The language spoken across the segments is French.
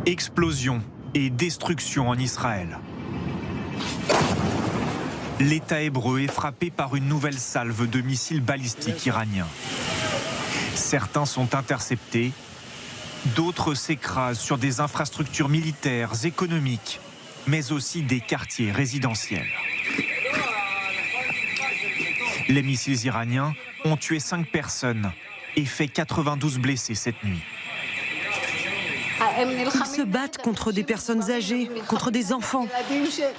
Explosion et destruction en Israël. L'État hébreu est frappé par une nouvelle salve de missiles balistiques iraniens. Certains sont interceptés, d'autres s'écrasent sur des infrastructures militaires, économiques, mais aussi des quartiers résidentiels. Les missiles iraniens ont tué 5 personnes et fait 92 blessés cette nuit. Ils se battent contre des personnes âgées, contre des enfants.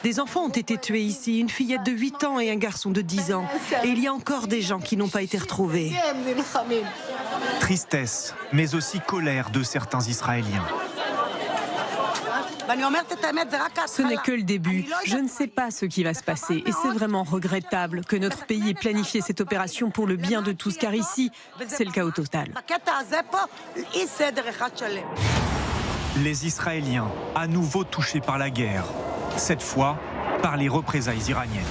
Des enfants ont été tués ici, une fillette de 8 ans et un garçon de 10 ans. Et il y a encore des gens qui n'ont pas été retrouvés. Tristesse, mais aussi colère de certains Israéliens. Ce n'est que le début. Je ne sais pas ce qui va se passer et c'est vraiment regrettable que notre pays ait planifié cette opération pour le bien de tous, car ici, c'est le chaos total. Les Israéliens, à nouveau touchés par la guerre, cette fois par les représailles iraniennes.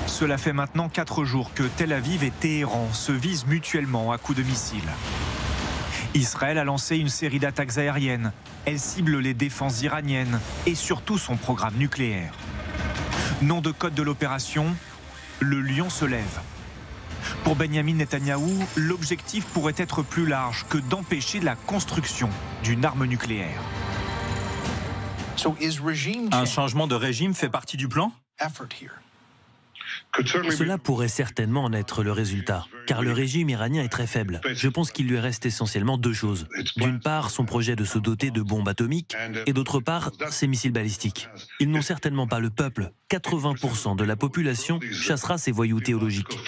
Cela fait maintenant 4 jours que Tel Aviv et Téhéran se visent mutuellement à coups de missiles. Israël a lancé une série d'attaques aériennes. Elle cible les défenses iraniennes et surtout son programme nucléaire. Nom de code de l'opération, le lion se lève. Pour Benyamin Netanyahou, l'objectif pourrait être plus large que d'empêcher la construction d'une arme nucléaire. Un changement de régime fait partie du plan ? Cela pourrait certainement en être le résultat, car le régime iranien est très faible. Je pense qu'il lui reste essentiellement 2 choses. D'une part, son projet de se doter de bombes atomiques, et d'autre part, ses missiles balistiques. Ils n'ont certainement pas le peuple. 80% de la population chassera ces voyous théologiques.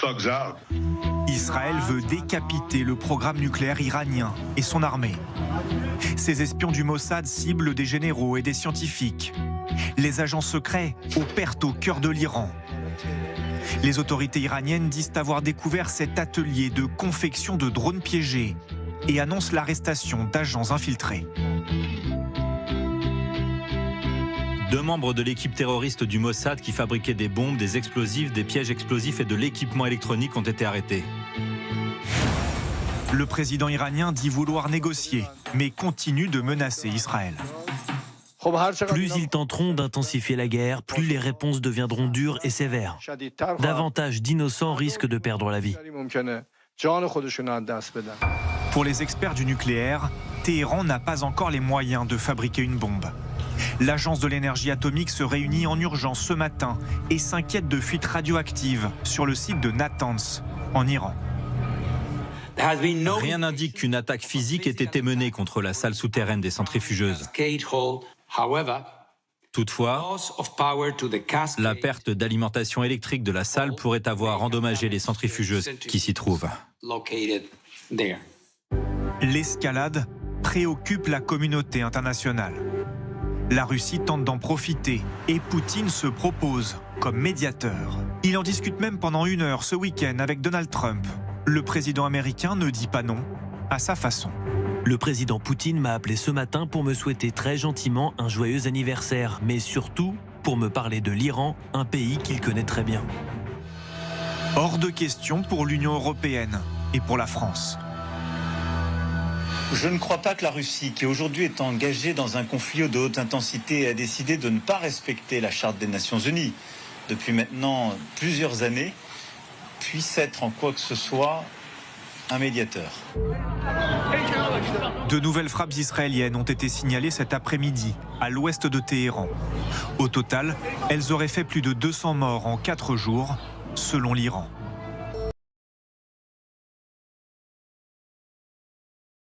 Israël veut décapiter le programme nucléaire iranien et son armée. Ces espions du Mossad ciblent des généraux et des scientifiques. Les agents secrets opèrent au cœur de l'Iran. Les autorités iraniennes disent avoir découvert cet atelier de confection de drones piégés et annoncent l'arrestation d'agents infiltrés. 2 membres de l'équipe terroriste du Mossad qui fabriquaient des bombes, des explosifs, des pièges explosifs et de l'équipement électronique ont été arrêtés. Le président iranien dit vouloir négocier, mais continue de menacer Israël. Plus ils tenteront d'intensifier la guerre, plus les réponses deviendront dures et sévères. Davantage d'innocents risquent de perdre la vie. Pour les experts du nucléaire, Téhéran n'a pas encore les moyens de fabriquer une bombe. L'agence de l'énergie atomique se réunit en urgence ce matin et s'inquiète de fuites radioactives sur le site de Natanz, en Iran. Rien n'indique qu'une attaque physique ait été menée contre la salle souterraine des centrifugeuses. Toutefois, la perte d'alimentation électrique de la salle pourrait avoir endommagé les centrifugeuses qui s'y trouvent. L'escalade préoccupe la communauté internationale. La Russie tente d'en profiter et Poutine se propose comme médiateur. Il en discute même pendant 1 heure ce week-end avec Donald Trump. Le président américain ne dit pas non à sa façon. Le président Poutine m'a appelé ce matin pour me souhaiter très gentiment un joyeux anniversaire, mais surtout pour me parler de l'Iran, un pays qu'il connaît très bien. Hors de question pour l'Union européenne et pour la France. Je ne crois pas que la Russie, qui aujourd'hui est engagée dans un conflit de haute intensité et a décidé de ne pas respecter la Charte des Nations Unies depuis maintenant plusieurs années, puisse être en quoi que ce soit un médiateur. De nouvelles frappes israéliennes ont été signalées cet après-midi à l'ouest de Téhéran. Au total, elles auraient fait plus de 200 morts en 4 jours, selon l'Iran.